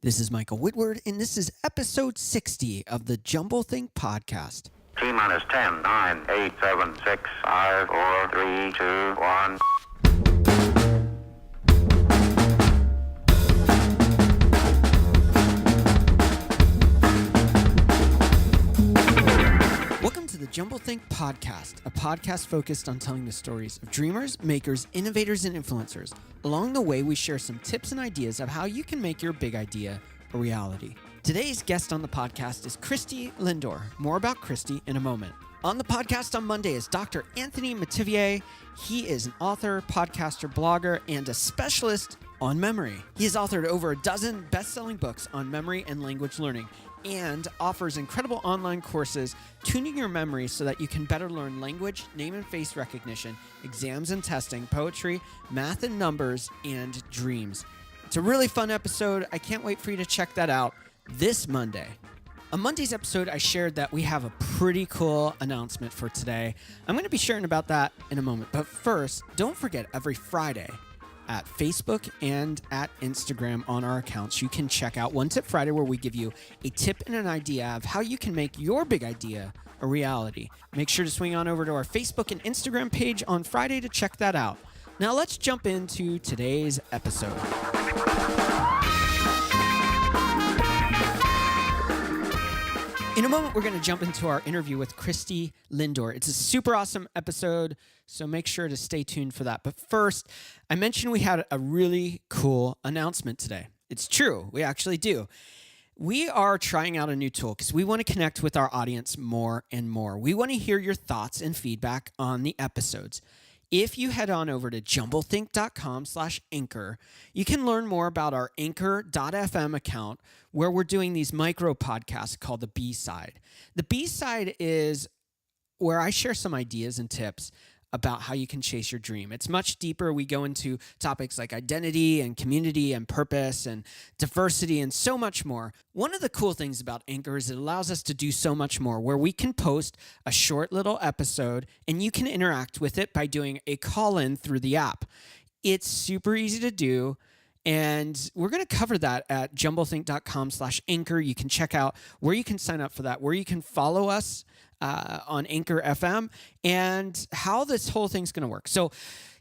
This is Michael Whitward, and this is episode 60 of the Jumble Think podcast. T-minus 10, 9, 8, 7, 6, 5, 4, 3, 2, 1. Welcome to the Jumble Think podcast, a podcast focused on telling the stories of dreamers, makers, innovators, and influencers. Along the way, we share some tips and ideas of how you can make your big idea a reality. Today's guest on the podcast is Christie Lindor. More about Christie in a moment. On the podcast on Monday is Dr. Anthony Metivier. He is an author, podcaster, blogger, and a specialist on memory. He has authored over a dozen best-selling books on memory and language learning, and offers incredible online courses tuning your memory so that you can better learn language, name and face recognition, exams and testing, poetry, math and numbers, and dreams. It's a really fun episode. I can't wait for you to check that out this Monday. On Monday's episode, I shared that we have a pretty cool announcement for today. I'm going to be sharing about that in a moment. But first, don't forget every Friday at Facebook and at Instagram on our accounts, you can check out One Tip Friday, where we give you a tip and an idea of how you can make your big idea a reality. Make sure to swing on over to our Facebook and Instagram page on Friday to check that out. Now let's jump into today's episode. In a moment, we're going to jump into our interview with Christie Lindor. It's a super awesome episode, so make sure to stay tuned for that. But first, I mentioned we had a really cool announcement today. It's true. We actually do. We are trying out a new tool because we want to connect with our audience more and more. We want to hear your thoughts and feedback on the episodes. If you head on over to jumblethink.com/anchor, you can learn more about our anchor.fm account, where we're doing these micro podcasts called the B-side. The B-side is where I share some ideas and tips about how you can chase your dream. It's much deeper. We go into topics like identity and community and purpose and diversity and so much more. One of the cool things about Anchor is it allows us to do so much more, where we can post a short little episode and you can interact with it by doing a call-in through the app. It's super easy to do. And we're going to cover that at jumblethink.com/anchor. You can check out where you can sign up for that, where you can follow us on Anchor FM, and how this whole thing's going to work. So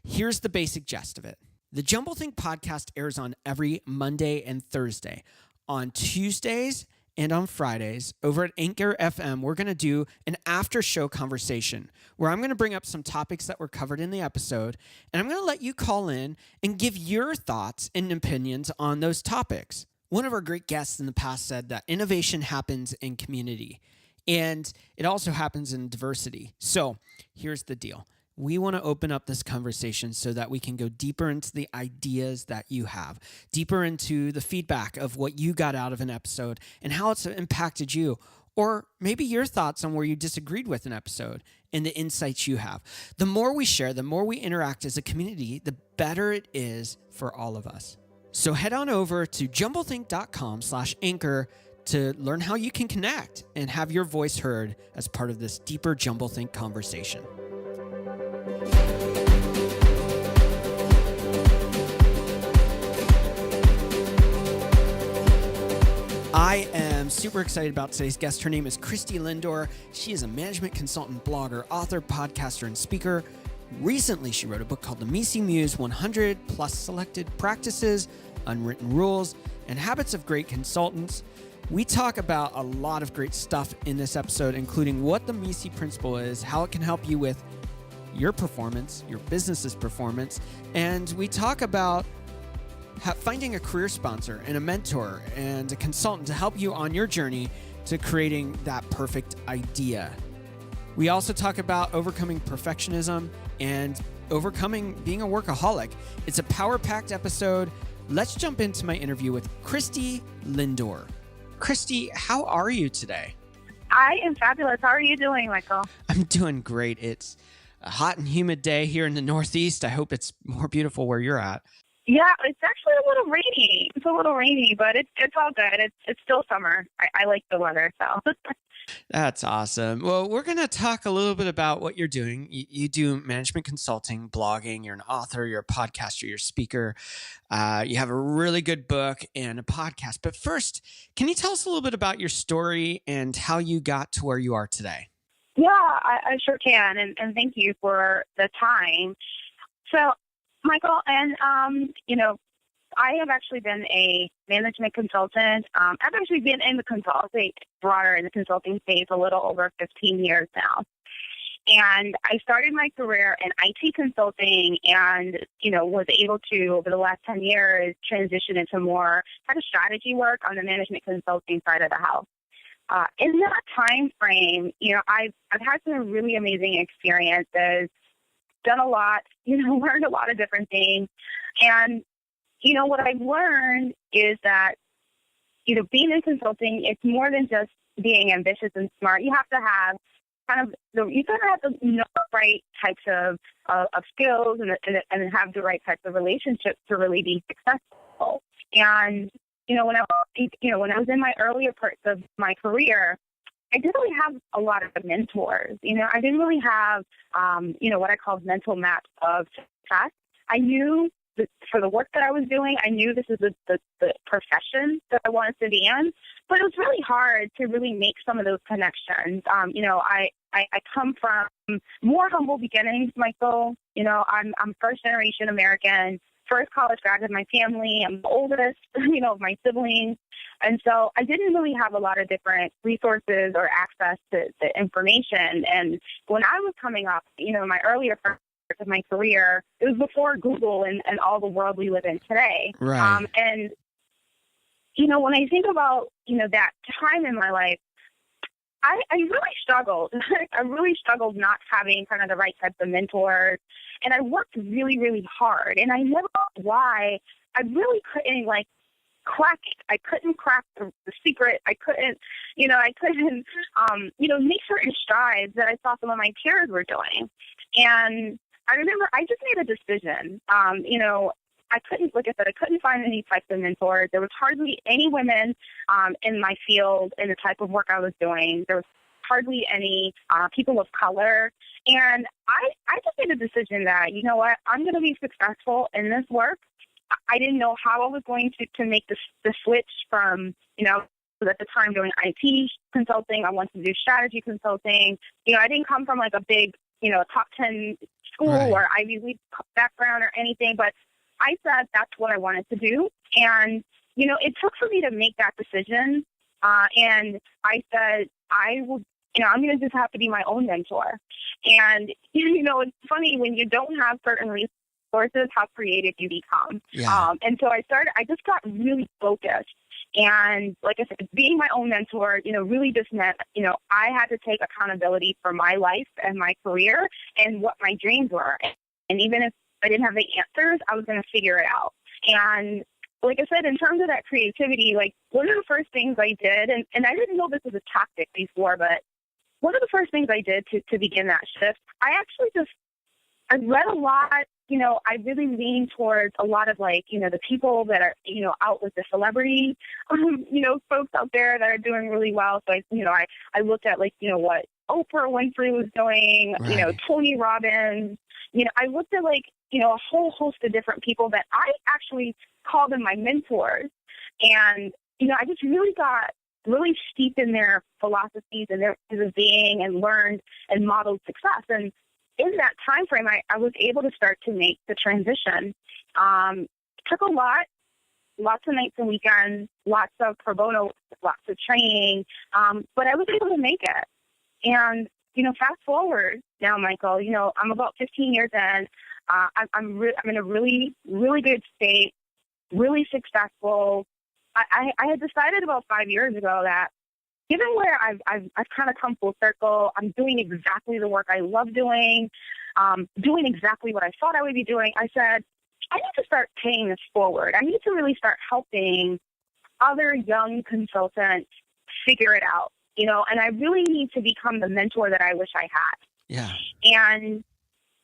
here's the basic gist of it. The Jumble Think podcast airs on every Monday and Thursday. On Tuesdays and on Fridays, over at Anchor FM, we're going to do an after-show conversation where I'm going to bring up some topics that were covered in the episode, and I'm going to let you call in and give your thoughts and opinions on those topics. One of our great guests in the past said that innovation happens in community, and it also happens in diversity. So here's the deal. We want to open up this conversation so that we can go deeper into the ideas that you have, deeper into the feedback of what you got out of an episode and how it's impacted you, or maybe your thoughts on where you disagreed with an episode and the insights you have. The more we share, the more we interact as a community, the better it is for all of us. So head on over to jumblethink.com/anchor to learn how you can connect and have your voice heard as part of this deeper Jumble Think conversation. I am super excited about today's guest. Her name is Christie Lindor. She is a management consultant, blogger, author, podcaster, and speaker. Recently, she wrote a book called the MECE Muse 100 Plus Selected Practices, Unwritten Rules, and Habits of Great Consultants. We talk about a lot of great stuff in this episode, including what the MECE Principle is, how it can help you with your performance, your business's performance, and we talk about finding a career sponsor and a mentor and a consultant to help you on your journey to creating that perfect idea. We also talk about overcoming perfectionism and overcoming being a workaholic. It's a power-packed episode. Let's jump into my interview with Christie Lindor. Christie, how are you today? I am fabulous. How are you doing, Michael? I'm doing great. It's a hot and humid day here in the Northeast. I hope it's more beautiful where you're at. Yeah, it's actually a little rainy. It's a little rainy, but it's all good. It's still summer. I like the weather, so That's awesome. Well, we're going to talk a little bit about what you're doing. You do management consulting, blogging, you're an author, you're a podcaster, you're a speaker. You have a really good book and a podcast. But first, can you tell us a little bit about your story and how you got to where you are today? Yeah, I sure can, and thank you for the time. So, Michael, and I have actually been a management consultant. I've actually been in the consulting space a little over 15 years now. And I started my career in IT consulting and, was able to, over the last 10 years, transition into more kind of strategy work on the management consulting side of the house. In that time frame, I've had some really amazing experiences, done a lot, learned a lot of different things. And, what I've learned is that, being in consulting, it's more than just being ambitious and smart. You have to have you gotta have the right types of skills and have the right types of relationships to really be successful. And when I was in my earlier parts of my career, I didn't really have a lot of mentors. I didn't really have what I call mental maps of success. I knew that for the work that I was doing, I knew this is the profession that I wanted to be in, but it was really hard to really make some of those connections. I come from more humble beginnings, Michael. I'm first generation American, first college graduate of my family. I'm the oldest, of my siblings. And so I didn't really have a lot of different resources or access to information. And when I was coming up, my earlier part of my career, it was before Google and all the world we live in today. Right. And, when I think about, that time in my life, I really struggled. I really struggled not having kind of the right types of mentors. And I worked really, really hard. And I never know why I really couldn't crack it. I couldn't crack the secret. I couldn't make certain strides that I saw some of my peers were doing. And I remember I just made a decision. I couldn't, like I said, I couldn't find any types of mentors. There was hardly any women in my field in the type of work I was doing. There was hardly any people of color. And I just made a decision that, I'm going to be successful in this work. I didn't know how I was going to make the switch from, at the time doing IT consulting. I wanted to do strategy consulting. I didn't come from a big, top 10 school Right. or Ivy League background or anything, but I said that's what I wanted to do. And, it took for me to make that decision. And I said, I'm going to just have to be my own mentor. And, it's funny when you don't have certain resources, how creative you become. Yeah. And so I just got really focused. And like I said, being my own mentor, really just meant, I had to take accountability for my life and my career and what my dreams were. And even if I didn't have the answers, I was going to figure it out. And like I said, in terms of that creativity, one of the first things I did, and I didn't know this was a tactic before, but one of the first things I did to begin that shift, I read a lot. I really leaned towards a lot of the people that are, out with the celebrity, folks out there that are doing really well. So I looked at what Oprah Winfrey was doing, Right. Tony Robbins. I looked at a whole host of different people that I actually call them my mentors. And, I just really got really steep in their philosophies and their ways of being and learned and modeled success. And in that time frame, I was able to start to make the transition. It took a lot, lots of nights and weekends, lots of pro bono, lots of training, but I was able to make it. And, fast forward now, Michael, I'm about 15 years in. I'm in a really, really good state, really successful. I had decided about 5 years ago that given where I've kind of come full circle, I'm doing exactly the work I love doing, doing exactly what I thought I would be doing. I said, I need to start paying this forward. I need to really start helping other young consultants figure it out, and I really need to become the mentor that I wish I had. Yeah. And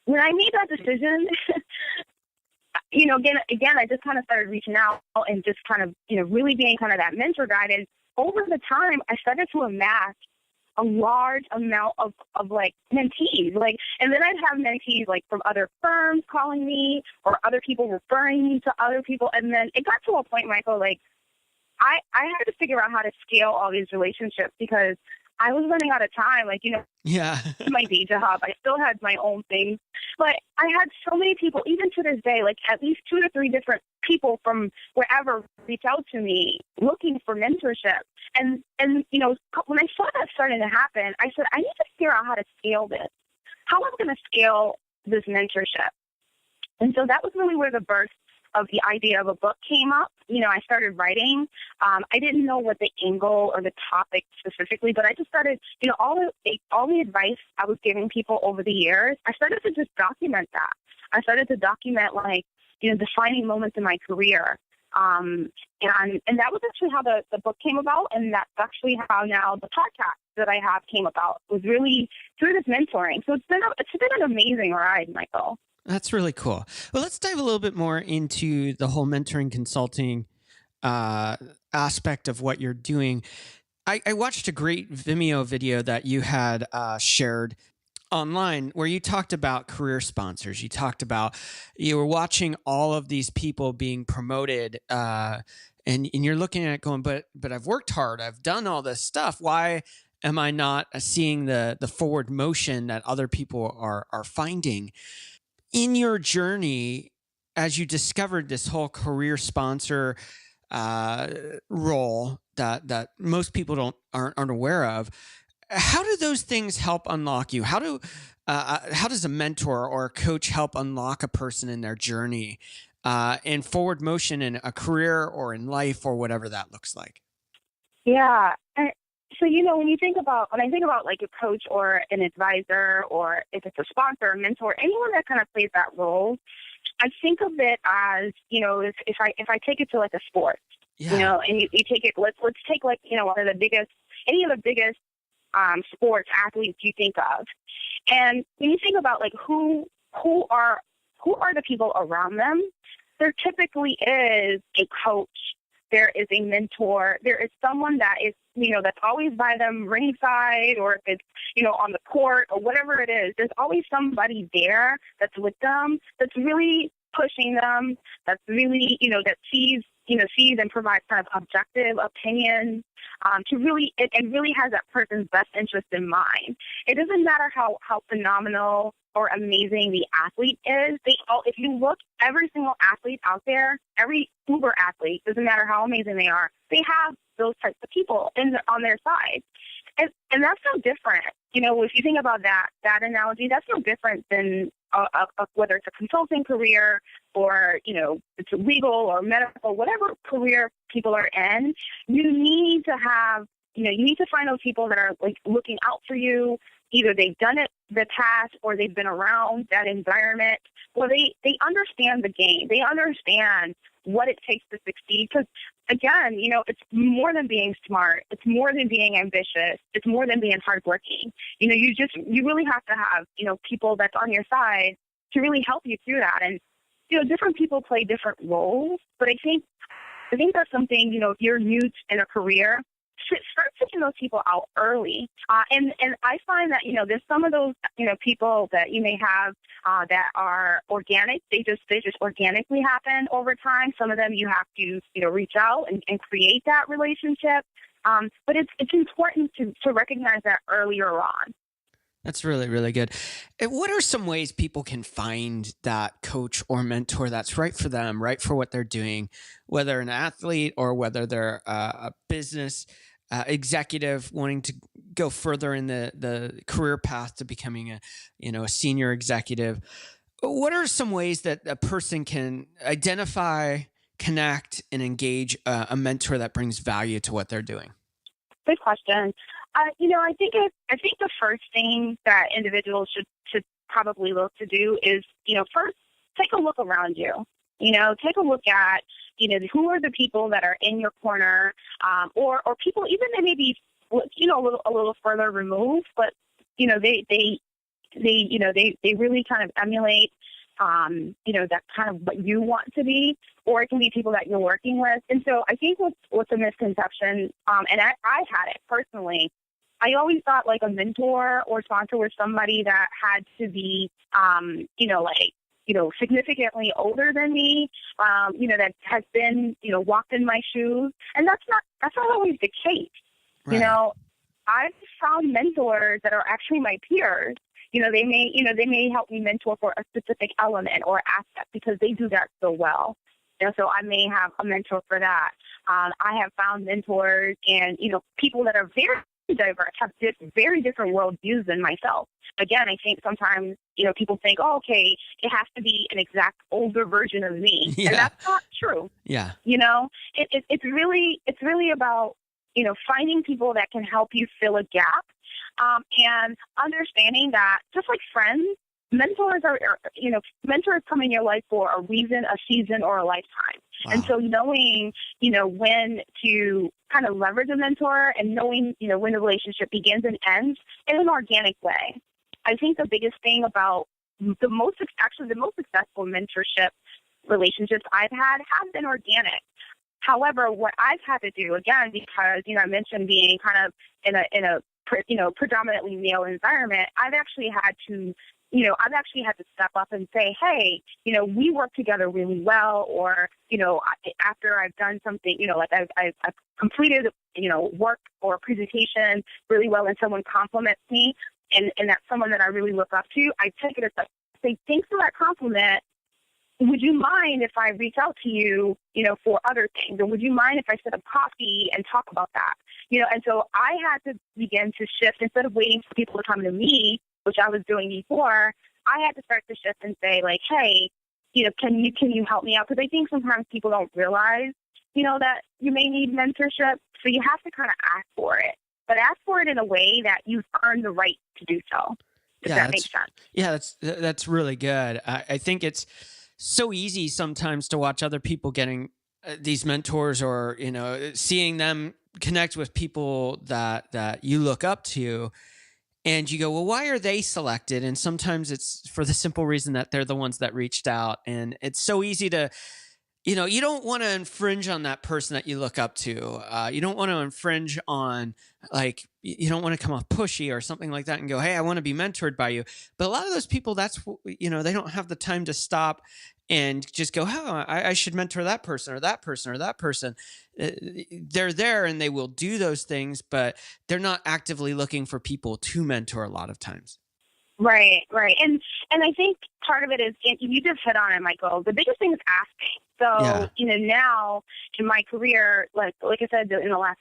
when I made that decision, again, I just kind of started reaching out and just kind of, really being kind of that mentor guide. And over the time, I started to amass a large amount of like mentees, like, and then I'd have mentees like from other firms calling me or other people referring me to other people. And then it got to a point, Michael, like I had to figure out how to scale all these relationships because I was running out of time. Like, Yeah. my day job, I still had my own things, but I had so many people, even to this day, like at least 2 to 3 different people from wherever reach out to me looking for mentorship. And when I saw that starting to happen, I said, I need to figure out how to scale this. How am I going to scale this mentorship? And so that was really where the birth of the idea of a book came up. I started writing. I didn't know what the angle or the topic specifically, but I just started, all the advice I was giving people over the years, I started to just document that. I started to document like, defining moments in my career. And that was actually how the book came about. And that's actually how now the podcast that I have came about, was really through this mentoring. So it's been an amazing ride, Michael. That's really cool. Well, let's dive a little bit more into the whole mentoring consulting aspect of what you're doing. I watched a great Vimeo video that you had shared online where you talked about career sponsors. You talked about you were watching all of these people being promoted and you're looking at it going, but I've worked hard. I've done all this stuff. Why am I not seeing the forward motion that other people are finding? In your journey, as you discovered this whole career sponsor role that most people aren't aware of, how do those things help unlock you? How does a mentor or a coach help unlock a person in their journey in forward motion in a career or in life or whatever that looks like? Yeah. So, when I think about like a coach or an advisor, or if it's a sponsor, a mentor, anyone that kind of plays that role, I think of it as, if I take it to like a sport, Yeah. And you take it, let's take like, one of the biggest, any of the biggest sports athletes you think of. And when you think about like who are the people around them, there typically is a coach. There is a mentor. There is someone that is, that's always by them ringside, or if it's, on the court or whatever it is, there's always somebody there that's with them, that's really pushing them, that's really, that sees and provides kind of objective opinions, to really, and really has that person's best interest in mind. It doesn't matter how phenomenal or amazing the athlete is. If you look, every single athlete out there, every uber athlete, doesn't matter how amazing they are, they have those types of people on their side. And that's no different. If you think about that analogy, that's no different than whether it's a consulting career or, it's legal or medical, whatever career people are in, you need to have, you need to find those people that are like looking out for you. Either they've done the task, or they've been around that environment, or they understand the game. They understand what it takes to succeed. Because again, it's more than being smart. It's more than being ambitious. It's more than being hardworking. You really have to have, people that's on your side to really help you through that. And, different people play different roles, but I think that's something, if you're new in a career, start picking those people out early. And I find that, there's some of those, people that you may have that are organic. They just organically happen over time. Some of them you have to, reach out and create that relationship. But it's important to recognize that earlier on. That's really, really good. And what are some ways people can find that coach or mentor that's right for them, right for what they're doing, whether an athlete or whether they're a business executive wanting to go further in the career path to becoming a senior executive? What are some ways that a person can identify, connect, and engage a mentor that brings value to what they're doing? Good question. I think the first thing that individuals should probably look to do is, first take a look around you. Take a look at, who are the people that are in your corner, or people even that may be, a little further removed, but they really kind of emulate, that kind of what you want to be, or it can be people that you're working with. And so I think what's a misconception, and I had it personally. I always thought like a mentor or sponsor was somebody that had to be, significantly older than me, that has been, walked in my shoes. And that's not always the case. Right. I've found mentors that are actually my peers. They may help me mentor for a specific element or aspect because they do that so well. So I may have a mentor for that. I have found mentors and, people that are very diverse, have very different worldviews than myself. Again, I think sometimes, people think, oh, okay, it has to be an exact older version of me. Yeah. And that's not true. Yeah. It's really about, finding people that can help you fill a gap, and understanding that just like friends, mentors come in your life for a reason, a season, or a lifetime. Wow. And so knowing, when to kind of leverage a mentor and knowing, when the relationship begins and ends in an organic way. I think the biggest thing about the most successful mentorship relationships I've had have been organic. However, what I've had to do, again, because, I mentioned being kind of in a predominantly male environment, I've actually had to step up and say, hey, we work together really well, or, after I've done something, like I've completed, work or presentation really well and someone compliments me and that's someone that I really look up to, I take it as a, say, thanks for that compliment. Would you mind if I reach out to you, for other things? Or would you mind if I set up coffee and talk about that? And so I had to begin to shift instead of waiting for people to come to me, which I was doing before. I had to start to shift and say, like, hey, can you help me out? Because I think sometimes people don't realize, that you may need mentorship. So you have to kind of ask for it, but ask for it in a way that you've earned the right to do so. If that makes sense. Yeah, that's really good. I think it's so easy sometimes to watch other people getting these mentors, or seeing them connect with people that you look up to, and you go, well, why are they selected? And sometimes it's for the simple reason that they're the ones that reached out. And it's so easy to, you don't want to infringe on that person that you look up to. You don't want to infringe on, like, you don't want to come off pushy or something like that and go, hey, I want to be mentored by you. But a lot of those people, they don't have the time to stop and just go, oh, I should mentor that person or that person or that person. They're there and they will do those things, but they're not actively looking for people to mentor a lot of times. Right. And I think part of it is, you just hit on it, Michael. The biggest thing is asking. So, now in my career, like I said, in the last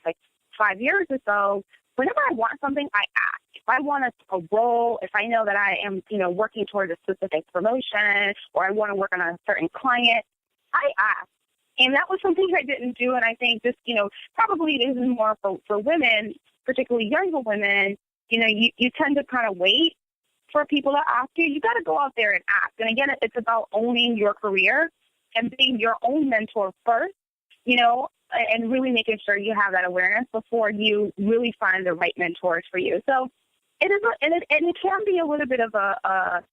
5 years or so, whenever I want something, I ask. If I want a role, if I know that I am, working towards a specific promotion, or I want to work on a certain client, I ask. And that was something I didn't do. And I think this, probably it is more for women, particularly younger women. You tend to kind of wait for people to ask you. You got to go out there and ask. And again, it's about owning your career and being your own mentor first, and really making sure you have that awareness before you really find the right mentors for you. So it is, and it can be a little bit of a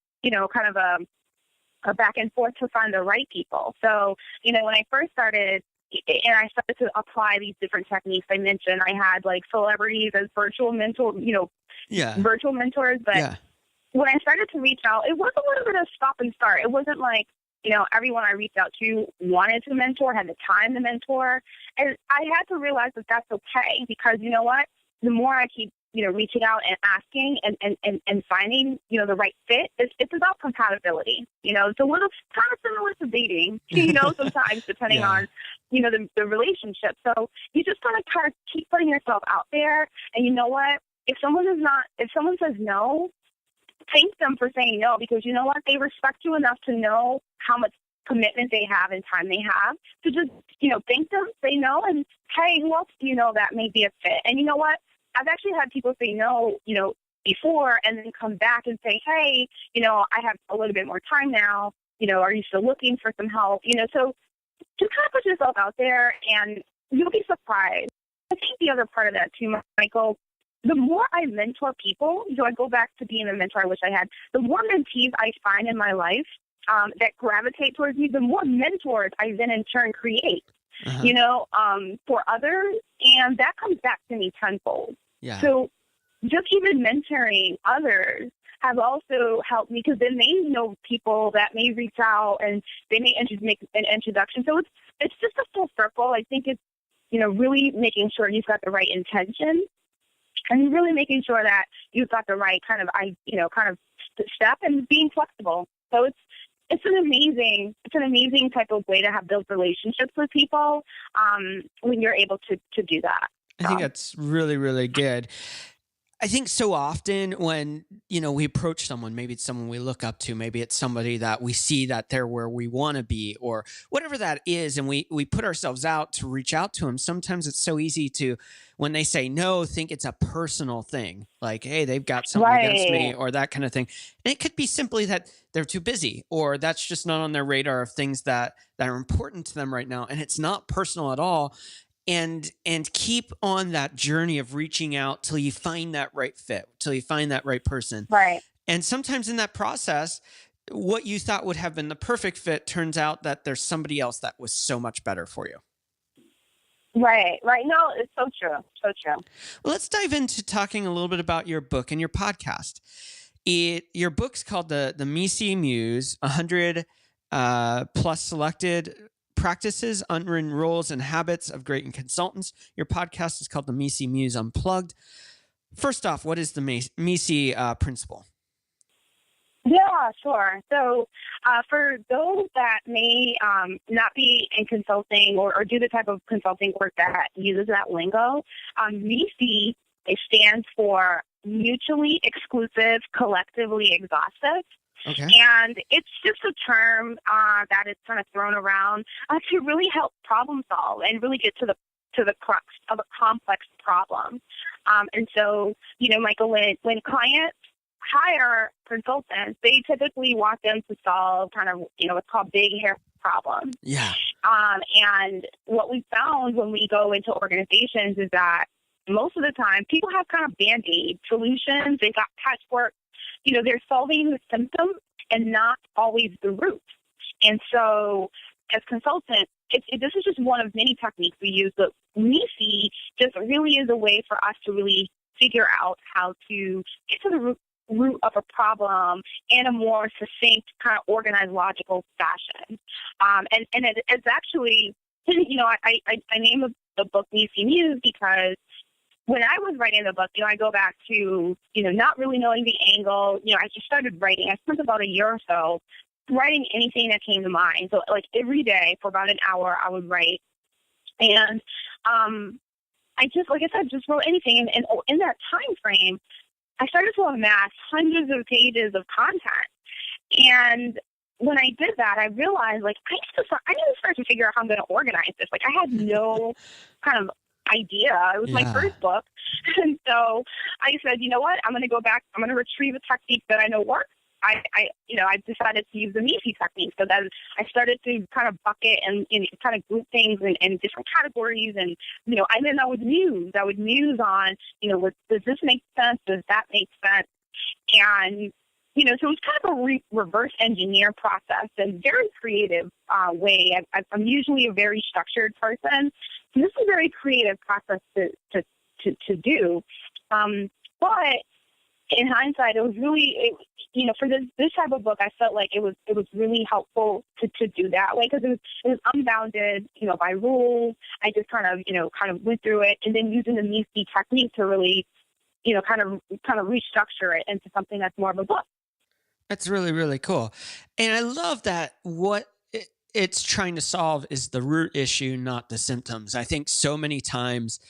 back and forth to find the right people. So, when I first started, and I started to apply these different techniques I mentioned, I had like celebrities as virtual virtual mentors. But when I started to reach out, it was a little bit of stop and start. It wasn't like, everyone I reached out to wanted to mentor, had the time to mentor. And I had to realize that that's okay, because you know what? The more I keep, reaching out and asking and finding, the right fit, it's about compatibility. It's a little kind of similar to dating, sometimes depending on, the relationship. So you just kind of keep putting yourself out there. And you know what? If someone says no, thank them for saying no, because you know what? They respect you enough to know how much commitment they have and time they have to just, thank them, say no, and hey, who else do you know that may be a fit? And you know what? I've actually had people say no, before, and then come back and say, hey, I have a little bit more time now. Are you still looking for some help? So just kind of put yourself out there and you'll be surprised. I think the other part of that too, Michael, the more I mentor people, so I go back to being a mentor I wish I had, the more mentees I find in my life that gravitate towards me, the more mentors I then in turn create, for others. And that comes back to me tenfold. Yeah. So just even mentoring others have also helped me, because then they know people that may reach out and they may make an introduction. So it's just a full circle. I think it's, really making sure you've got the right intention, and really making sure that you've got the right kind of step, and being flexible. So it's an amazing type of way to have those relationships with people when you're able to do that. I think that's really, really good. I think so often when, we approach someone, maybe it's someone we look up to, maybe it's somebody that we see that they're where we want to be, or whatever that is, and we put ourselves out to reach out to them. Sometimes it's so easy to, when they say no, think it's a personal thing, like, hey, they've got something against me, or that kind of thing. And it could be simply that they're too busy, or that's just not on their radar of things that are important to them right now. And it's not personal at all. And keep on that journey of reaching out till you find that right fit, till you find that right person. Right. And sometimes in that process, what you thought would have been the perfect fit turns out that there's somebody else that was so much better for you. Right. No, it's so true. So true. Well, let's dive into talking a little bit about your book and your podcast. Your book's called the MECE Muse, 100 plus selected practices, unwritten rules, and habits of great consultants. Your podcast is called the MECE Muse Unplugged. First off, what is the MECE Principle? Yeah, sure. So for those that may not be in consulting or do the type of consulting work that uses that lingo, MECE, it stands for mutually exclusive, collectively exhaustive. Okay. And it's just a term that is kind of thrown around to really help problem solve and really get to the crux of a complex problem. And so, Michael, when clients hire consultants, they typically want them to solve kind of, what's called big hair problems. Yeah. And what we found when we go into organizations is that most of the time people have kind of Band-Aid solutions. They've got patchwork. They're solving the symptom and not always the root. And so as consultants, this is just one of many techniques we use, but MECE just really is a way for us to really figure out how to get to the root of a problem in a more succinct, kind of organized, logical fashion. And it's actually, I named the book MECE Muse because when I was writing the book, I go back to, not really knowing the angle. I just started writing. I spent about a year or so writing anything that came to mind. So, like, every day for about an hour, I would write. And I just, like I said, just wrote anything. And in that time frame, I started to amass hundreds of pages of content. And when I did that, I realized, like, I need to start to figure out how I'm going to organize this. Like, I had no kind of idea. It was my first book. And so I said, you know what? I'm going to go back. I'm going to retrieve a technique that I know works. I decided to use the MECE technique. So then I started to kind of bucket and kind of group things in different categories. And, and then I would muse on, does this make sense? Does that make sense? And, so it's kind of a reverse engineer process and very creative way. I'm usually a very structured person. So this is a very creative process to do. But in hindsight, it was really, for this type of book, I felt like it was really helpful to do that way, because it was unbounded, by rules. I just kind of went through it, and then using the MECE technique to really, kind of restructure it into something that's more of a book. That's really, really cool. And I love that what it's trying to solve is the root issue, not the symptoms. I think so many times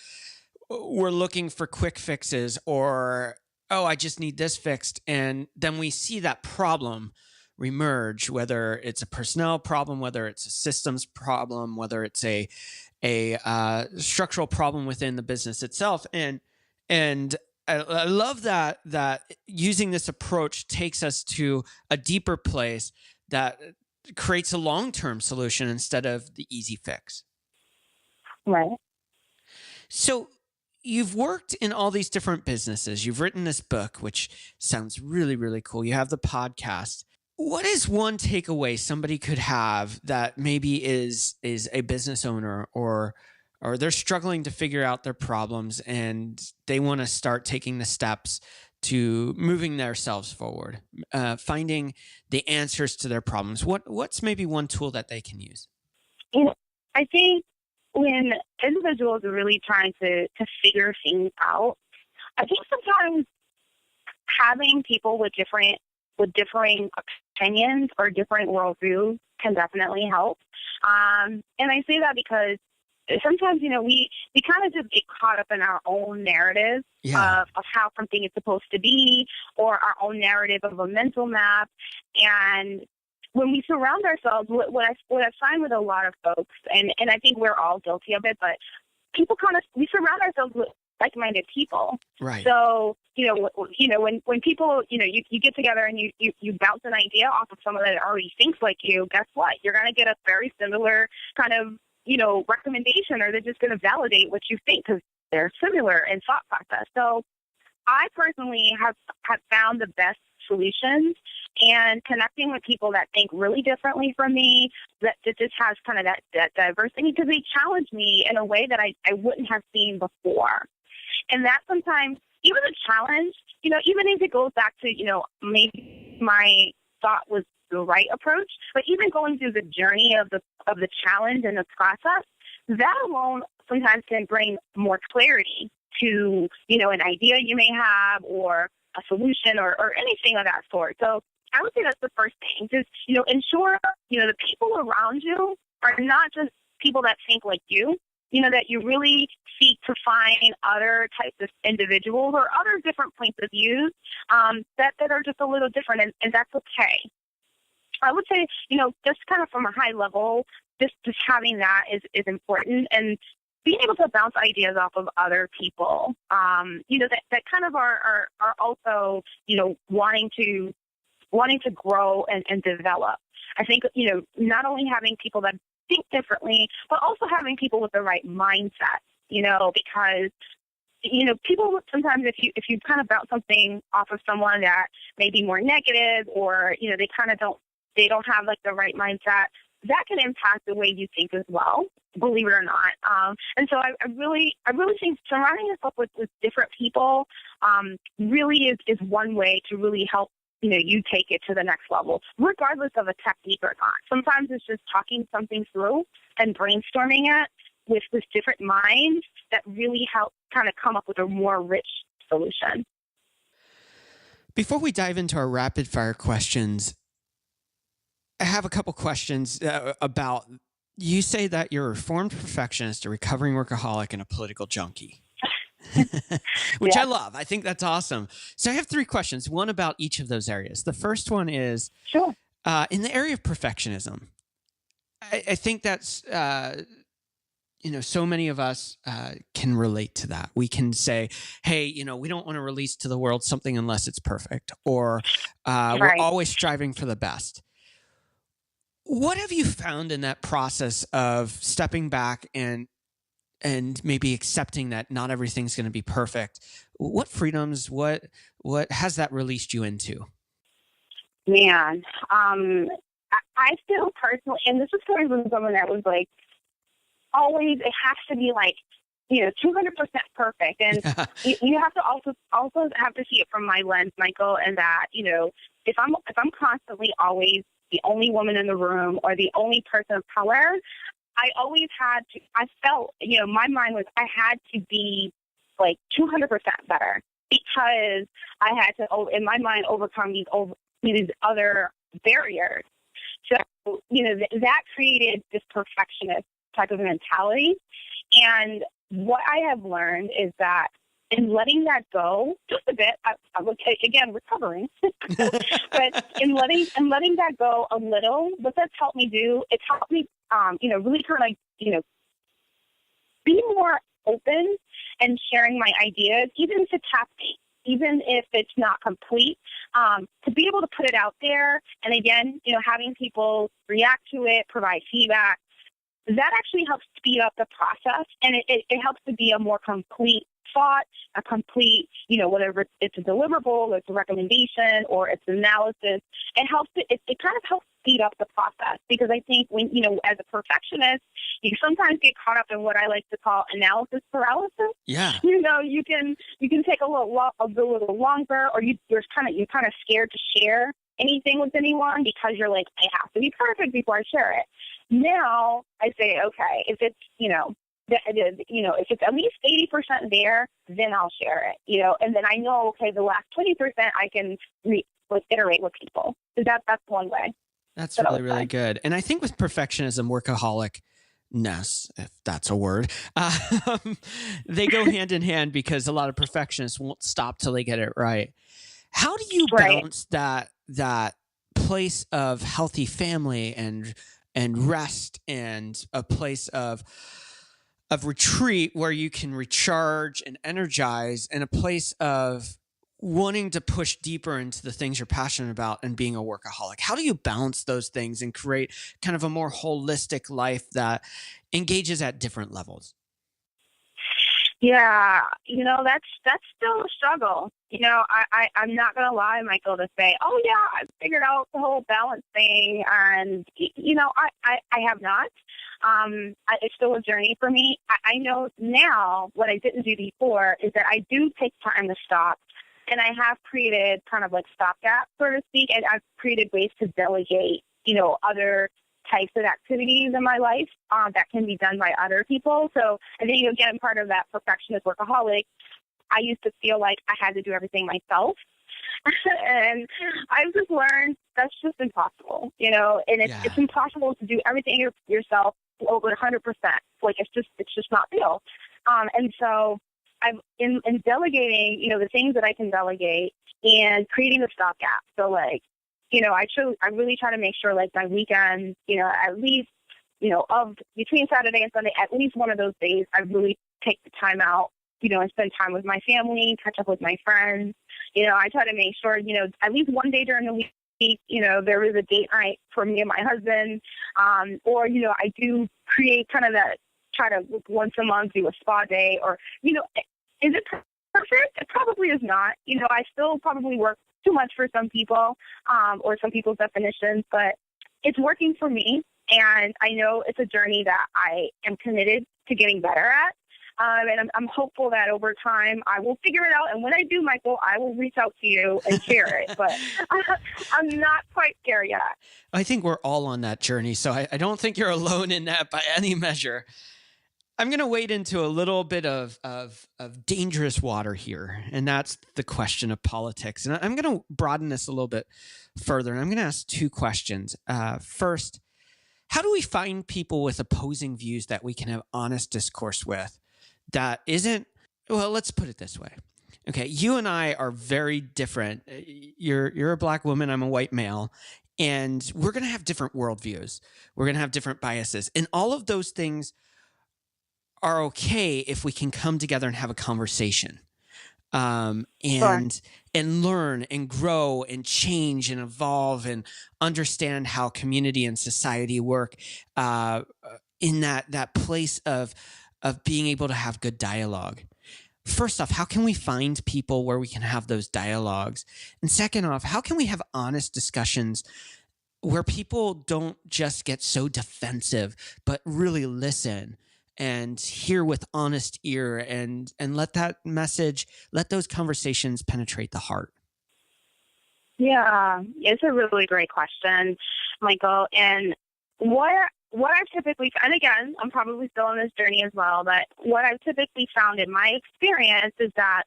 we're looking for quick fixes, or, oh, I just need this fixed. And then we see that problem remerge, whether it's a personnel problem, whether it's a systems problem, whether it's a structural problem within the business itself. And I love that using this approach takes us to a deeper place that creates a long-term solution instead of the easy fix. Right. So you've worked in all these different businesses. You've written this book, which sounds really, really cool. You have the podcast. What is one takeaway somebody could have that maybe is a business owner or or they're struggling to figure out their problems and they want to start taking the steps to moving themselves forward, finding the answers to their problems? What's maybe one tool that they can use? I think when individuals are really trying to figure things out, I think sometimes having people with differing opinions or different worldviews can definitely help. And I say that because sometimes, we kind of just get caught up in our own narrative of how something is supposed to be, or our own narrative of a mental map. And when we surround ourselves, what I find with a lot of folks, and I think we're all guilty of it, but we surround ourselves with like-minded people. Right. So, when people, you get together and you bounce an idea off of someone that already thinks like you, guess what? You're going to get a very similar kind of, recommendation, or they're just going to validate what you think because they're similar in thought process. So I personally have found the best solutions and connecting with people that think really differently from me, that just has kind of that diversity, because they challenge me in a way that I wouldn't have seen before. And that sometimes, even a challenge, even if it goes back to, maybe my thought was the right approach, but even going through the journey of the challenge and the process, that alone sometimes can bring more clarity to, an idea you may have, or a solution, or anything of that sort. So I would say that's the first thing. Just, ensure, the people around you are not just people that think like you, that you really seek to find other types of individuals or other different points of view that are just a little different, and that's okay. I would say, just kind of from a high level, just having that is important, and being able to bounce ideas off of other people, that kind of are also, wanting to grow and develop. I think, not only having people that think differently, but also having people with the right mindset, because, people sometimes, if you kind of bounce something off of someone that may be more negative, or, they don't have like the right mindset, that can impact the way you think as well, believe it or not. And so I really think surrounding yourself with different people really is one way to really help, you take it to the next level, regardless of a technique or not. Sometimes it's just talking something through and brainstorming it with different minds that really help kind of come up with a more rich solution. Before we dive into our rapid fire questions, I have a couple questions about, you say that you're a reformed perfectionist, a recovering workaholic, and a political junkie, which I love. I think that's awesome. So I have 3 questions, one about each of those areas. The first one is, sure. In the area of perfectionism, I think that's, so many of us can relate to that. We can say, hey, we don't want to release to the world something unless it's perfect, or we're always striving for the best. What have you found in that process of stepping back and maybe accepting that not everything's going to be perfect? What freedoms, what has that released you into? Man, I feel personally, and this is coming from someone that was like, always, it has to be like, 200% perfect. And you have to also have to see it from my lens, Michael, and that, if I'm constantly always the only woman in the room or the only person of color, I felt, my mind was, I had to be like 200% better, because I had to, in my mind, overcome these other barriers. So, that created this perfectionist type of mentality. And what I have learned is that in letting that go just a bit, I would say, again, recovering, but in letting that go a little, what that's helped me do, it's helped me, really kind of, be more open and sharing my ideas, even if it's half-baked, even if it's not complete, to be able to put it out there. And again, having people react to it, provide feedback, that actually helps speed up the process, and it helps to be a more complete thought, a complete, whatever it's a deliverable, it's a recommendation, or it's analysis. It kind of helps speed up the process, because I think when, as a perfectionist, you sometimes get caught up in what I like to call analysis paralysis. Yeah. You can take a little longer, or you're kind of scared to share anything with anyone because you're like, I have to be perfect before I share it. Now I say, okay, if it's, if it's at least 80% there, then I'll share it, and then I know, okay, the last 20% I can iterate with people. So that's one way. That's really, really good. And I think with perfectionism, workaholicness, if that's a word, they go hand in hand, because a lot of perfectionists won't stop till they get it right. How do you balance that place of healthy family and rest, and a place of retreat where you can recharge and energize, and a place of wanting to push deeper into the things you're passionate about and being a workaholic? How do you balance those things and create kind of a more holistic life that engages at different levels? Yeah, that's still a struggle. I'm not going to lie, Michael, to say, oh yeah, I figured out the whole balance thing. And, I have not. It's still a journey for me. I know now what I didn't do before is that I do take time to stop. And I have created kind of like stopgap, so to speak, and I've created ways to delegate, other types of activities in my life that can be done by other people. So I think, again, part of that perfectionist workaholic, I used to feel like I had to do everything myself. And I've just learned that's just impossible, and it's impossible to do everything yourself over 100%. Like, it's just not real. And so I've in delegating, the things that I can delegate, and creating a stopgap. So like, I really try to make sure, like, my weekend, at least, of between Saturday and Sunday, at least one of those days, I really take the time out, and spend time with my family, catch up with my friends. I try to make sure, at least one day during the week, there is a date night for me and my husband. Or, I do create kind of that, try to once a month do a spa day, or, is it perfect? It probably is not. I still probably work too much for some people, or some people's definitions, but it's working for me. And I know it's a journey that I am committed to getting better at. And I'm hopeful that over time I will figure it out. And when I do, Michael, I will reach out to you and share it. But I'm not quite there yet. I think we're all on that journey. So I don't think you're alone in that by any measure. I'm going to wade into a little bit of dangerous water here, and that's the question of politics. And I'm going to broaden this a little bit further, and I'm going to ask two questions. First, how do we find people with opposing views that we can have honest discourse with that isn't, well, let's put it this way. Okay, you and I are very different. You're a black woman, I'm a white male, and we're going to have different worldviews. We're going to have different biases, and all of those things are okay if we can come together and have a conversation, and learn and grow and change and evolve and understand how community and society work in that place of being able to have good dialogue. First off, how can we find people where we can have those dialogues? And second off, how can we have honest discussions where people don't just get so defensive, but really listen and hear with honest ear, and let that message, let those conversations penetrate the heart? Yeah, it's a really great question, Michael. And what I've typically, and again, I'm probably still on this journey as well, but what I've typically found in my experience is that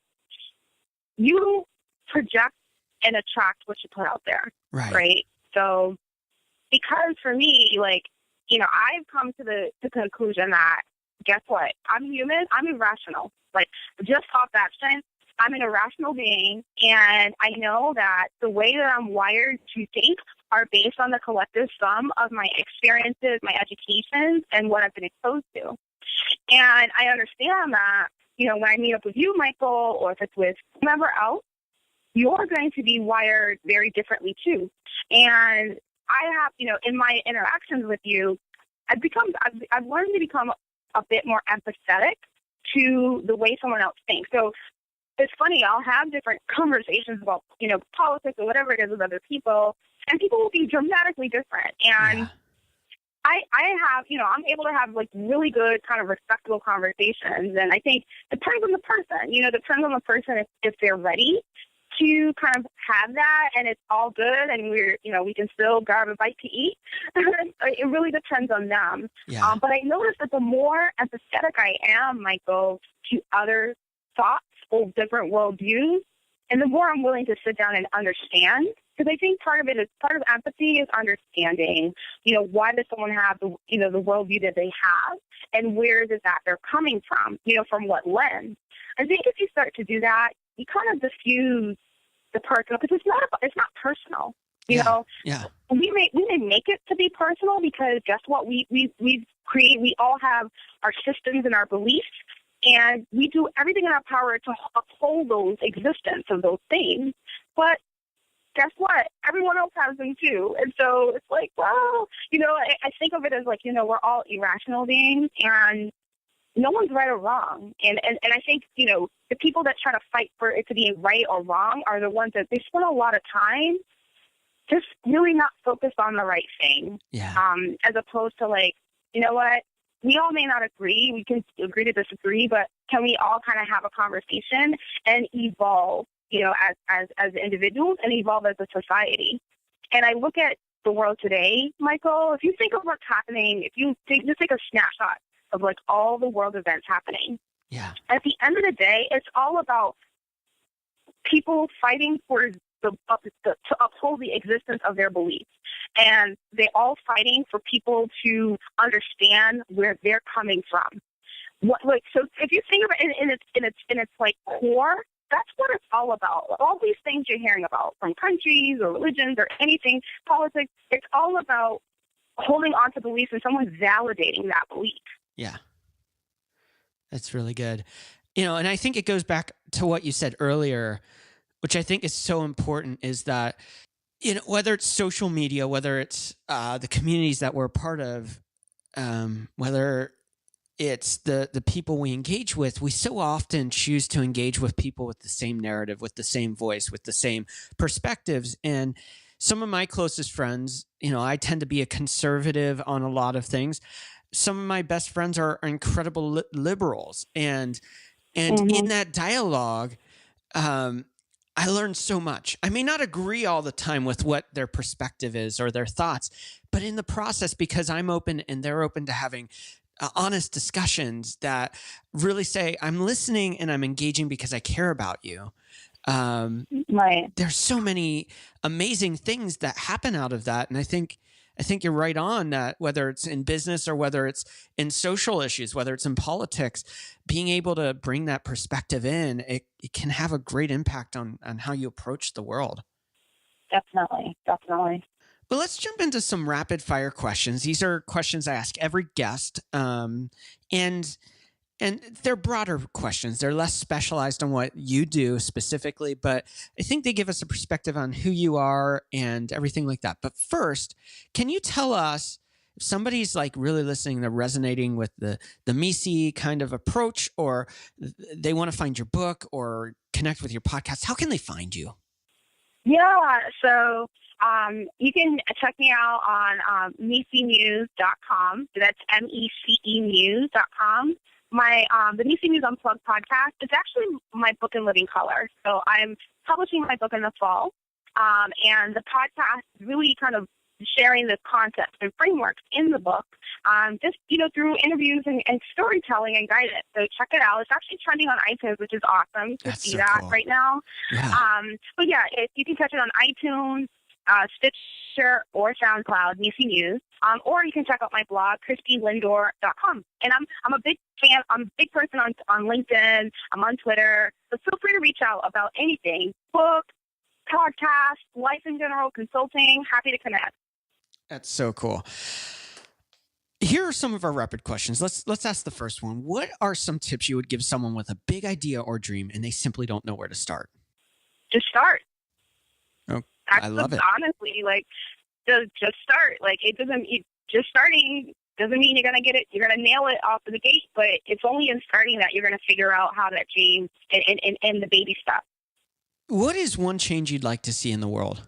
you project and attract what you put out there, right? So, because for me, like, I've come to the conclusion that, guess what? I'm human. I'm irrational. Like, just off that strength, I'm an irrational being, and I know that the way that I'm wired to think are based on the collective sum of my experiences, my education, and what I've been exposed to. And I understand that, when I meet up with you, Michael, or if it's with whomever else, you're going to be wired very differently too. And I have, in my interactions with you, I've learned to become a bit more empathetic to the way someone else thinks. So it's funny, I'll have different conversations about, politics or whatever it is with other people, and people will be dramatically different. And I have, I'm able to have like really good kind of respectable conversations. And I think it depends on the person, depends on the person if they're ready to kind of have that, and it's all good, and we can still grab a bite to eat. It really depends on them. Yeah. But I noticed that the more empathetic I am, Michael, to other thoughts or different worldviews, and the more I'm willing to sit down and understand, because I think part of empathy is understanding, why does someone have the worldview that they have, and where is it that they're coming from, from what lens. I think if you start to do that, you kind of diffuse the personal, because it's not personal. You know, we may make it to be personal, because guess what? We all have our systems and our beliefs, and we do everything in our power to uphold those existence of those things. But guess what? Everyone else has them too. And so it's like, well, I think of it as like, we're all irrational beings, and no one's right or wrong. And I think, the people that try to fight for it to be right or wrong are the ones that they spend a lot of time just really not focused on the right thing. Yeah. As opposed to like, you know what? We all may not agree. We can agree to disagree, but can we all kind of have a conversation and evolve, as individuals, and evolve as a society? And I look at the world today, Michael, if you think of what's happening, if you just take a snapshot of like all the world events happening. Yeah. At the end of the day, it's all about people fighting for to uphold the existence of their beliefs, and they're all fighting for people to understand where they're coming from. So if you think of it in its like core, that's what it's all about. All these things you're hearing about from countries or religions or anything, politics, it's all about holding on to beliefs and someone validating that belief. Yeah. That's really good. And I think it goes back to what you said earlier, which I think is so important, is that, whether it's social media, whether it's the communities that we're a part of, whether it's the people we engage with, we so often choose to engage with people with the same narrative, with the same voice, with the same perspectives. And some of my closest friends, I tend to be a conservative on a lot of things. Some of my best friends are incredible liberals. And in that dialogue, I learned so much. I may not agree all the time with what their perspective is or their thoughts, but in the process, because I'm open and they're open to having honest discussions that really say, I'm listening and I'm engaging because I care about you. Right. There's so many amazing things that happen out of that. And I think you're right on that, whether it's in business or whether it's in social issues, whether it's in politics, being able to bring that perspective in, it can have a great impact on how you approach the world. Definitely. But let's jump into some rapid fire questions. These are questions I ask every guest. And they're broader questions. They're less specialized on what you do specifically, but I think they give us a perspective on who you are and everything like that. But first, can you tell us, if somebody's like really listening, they're resonating with the MECE kind of approach, or they want to find your book or connect with your podcast, how can they find you? Yeah, so you can check me out on mecemuse.com. That's MECE Muse.com. The MECE Muse Unplugged podcast is actually my book in living color. So I'm publishing my book in the fall, and the podcast is really kind of sharing the concepts and frameworks in the book, just through interviews and storytelling and guidance. So check it out. It's actually trending on iTunes, which is awesome to see that cool. Right now. Yeah. But yeah, you can catch it on iTunes, Stitcher, or SoundCloud, MECE Muse, or you can check out my blog, ChristieLindor.com. And I'm a big fan. I'm a big person on LinkedIn. I'm on Twitter. So feel free to reach out about anything: book, podcast, life in general, consulting. Happy to connect. That's so cool. Here are some of our rapid questions. Let's ask the first one. What are some tips you would give someone with a big idea or dream and they simply don't know where to start? Just start. Oh, I love it. Honestly, like just start. Like just starting Doesn't mean you're going to get it, you're going to nail it off of the gate, but it's only in starting that you're going to figure out how that dream and the baby steps. What is one change you'd like to see in the world?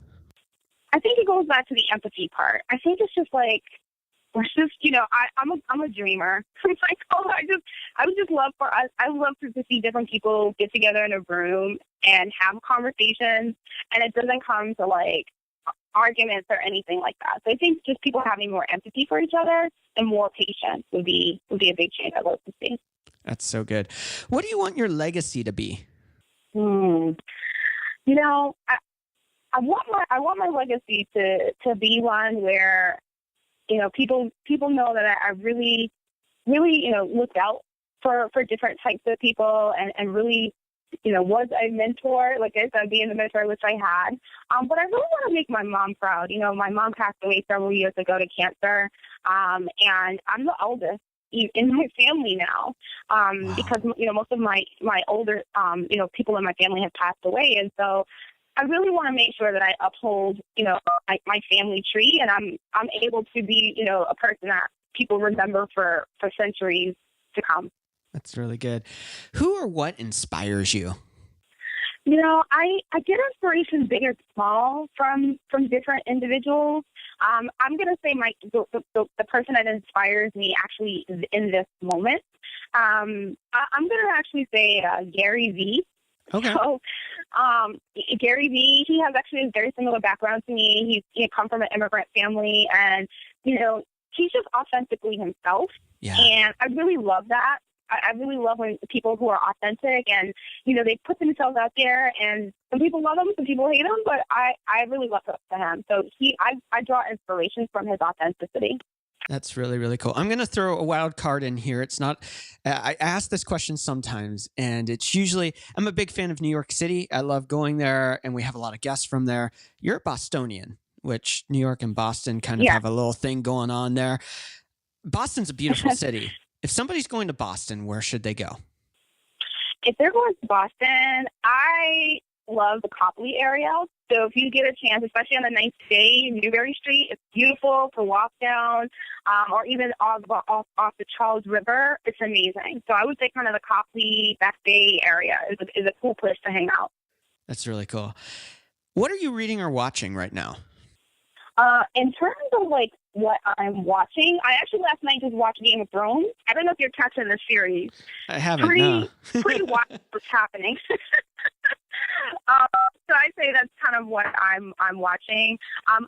I think it goes back to the empathy part. I think it's just like, we're just, I'm a dreamer. I would just love for us. I would love to see different people get together in a room and have conversations, and it doesn't come to like arguments or anything like that. So I think just people having more empathy for each other and more patience would be a big change I'd love to see. That's so good. What do you want your legacy to be? I want my legacy to be one where, people know that I really, really, looked out for different types of people and really, was a mentor, like I said, being the mentor, which I had. But I really want to make my mom proud. My mom passed away several years ago to cancer. And I'm the eldest in my family now, because, most of my older, people in my family have passed away. And so I really want to make sure that I uphold, my family tree, and I'm able to be, a person that people remember for centuries to come. That's really good. Who or what inspires you? I get inspiration big or small from different individuals. I'm going to say the person that inspires me actually in this moment. I'm going to actually say Gary Vee. Okay. So, Gary Vee, he has actually a very similar background to me. He's come from an immigrant family, and he's just authentically himself. Yeah. And I really love that. I really love when people who are authentic and, they put themselves out there, and some people love him, some people hate him, but I really look up to him. So I draw inspiration from his authenticity. That's really, really cool. I'm going to throw a wild card in here. It's not, I ask this question sometimes, and it's usually, I'm a big fan of New York City. I love going there, and we have a lot of guests from there. You're a Bostonian, which New York and Boston kind of have a little thing going on there. Boston's a beautiful city. If somebody's going to Boston, where should they go? If they're going to Boston, I love the Copley area. So if you get a chance, especially on a nice day, Newbury Street, it's beautiful to walk down, or even off the Charles River. It's amazing. So I would say kind of the Copley, Back Bay area is a cool place to hang out. That's really cool. What are you reading or watching right now? In terms of like what I'm watching, I actually last night just watched Game of Thrones. I don't know if you're catching the series. I haven't. Pretty wild what's happening. So I say that's kind of what I'm watching.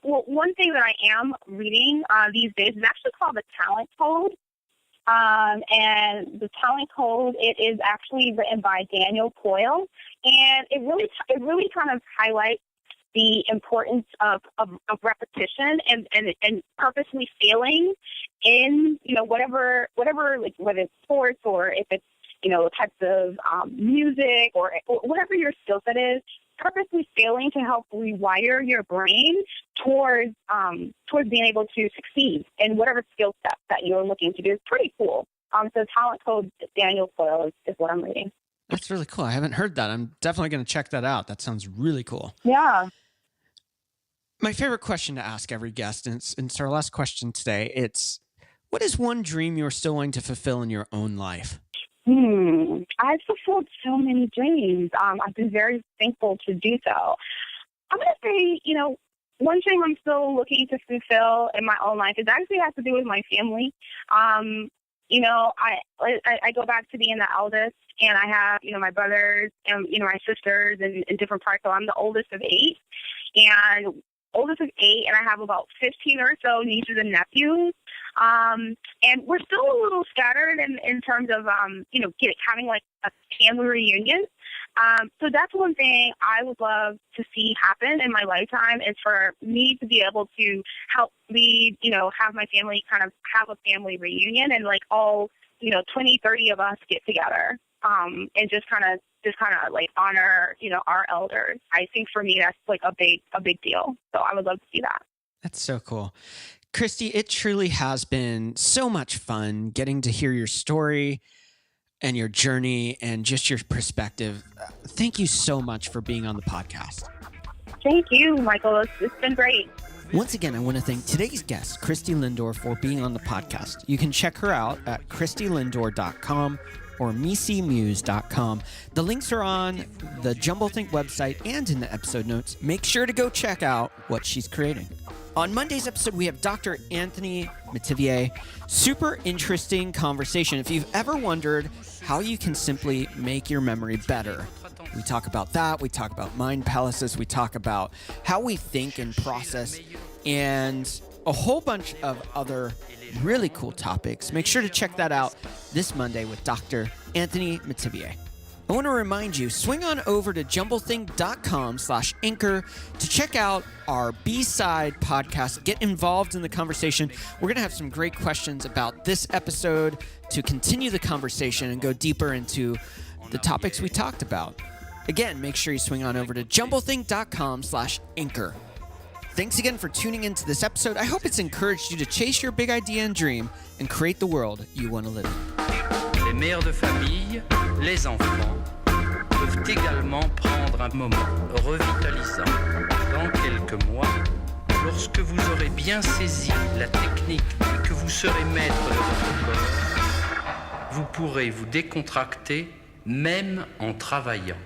Well, one thing that I am reading these days is actually called The Talent Code. And The Talent Code, it is actually written by Daniel Coyle, and it really kind of highlights the importance of repetition and purposely failing in, whatever, like whether it's sports or if it's, types of music or whatever your skill set is, purposely failing to help rewire your brain towards being able to succeed in whatever skill set that you're looking to do. It's pretty cool. So Talent Code, Daniel Coyle is what I'm reading. That's really cool. I haven't heard that. I'm definitely going to check that out. That sounds really cool. Yeah. My favorite question to ask every guest, and it's our last question today, it's, what is one dream you're still wanting to fulfill in your own life? I've fulfilled so many dreams. I've been very thankful to do so. I'm going to say, one dream I'm still looking to fulfill in my own life is actually has to do with my family. I go back to being the eldest, and I have, my brothers and, my sisters in different parts. So I'm the oldest of 8, and I have about 15 or so nieces and nephews. And we're still a little scattered in terms of, having like a family reunion. So that's one thing I would love to see happen in my lifetime, is for me to be able to help lead, have my family kind of have a family reunion, and like all, 20, 30 of us get together, and just kind of like honor, our elders. I think for me, that's like a big deal. So I would love to see that. That's so cool. Christie, it truly has been so much fun getting to hear your story and your journey and just your perspective. Thank you so much for being on the podcast. Thank you, Michael. It's been great. Once again, I want to thank today's guest, Christie Lindor, for being on the podcast. You can check her out at christielindor.com or mecemuse.com. The links are on the Jumblethink website and in the episode notes. Make sure to go check out what she's creating. On Monday's episode, we have Dr. Anthony Metivier. Super interesting conversation. If you've ever wondered how you can simply make your memory better, we talk about that. We talk about mind paralysis. We talk about how we think and process and a whole bunch of other really cool topics. Make sure to check that out this Monday with Dr. Anthony Metivier. I want to remind you, swing on over to jumblethink.com/anchor to check out our B-Side podcast. Get involved in the conversation. We're going to have some great questions about this episode to continue the conversation and go deeper into the topics we talked about. Again, make sure you swing on over to jumblethink.com/anchor. Thanks again for tuning into this episode. I hope it's encouraged you to chase your big idea and dream and create the world you want to live in. Les mères de famille, les enfants, peuvent également prendre un moment revitalisant dans quelques mois, lorsque vous aurez bien saisi la technique et que vous serez maître de votre corps. Vous pourrez vous décontracter même en travaillant.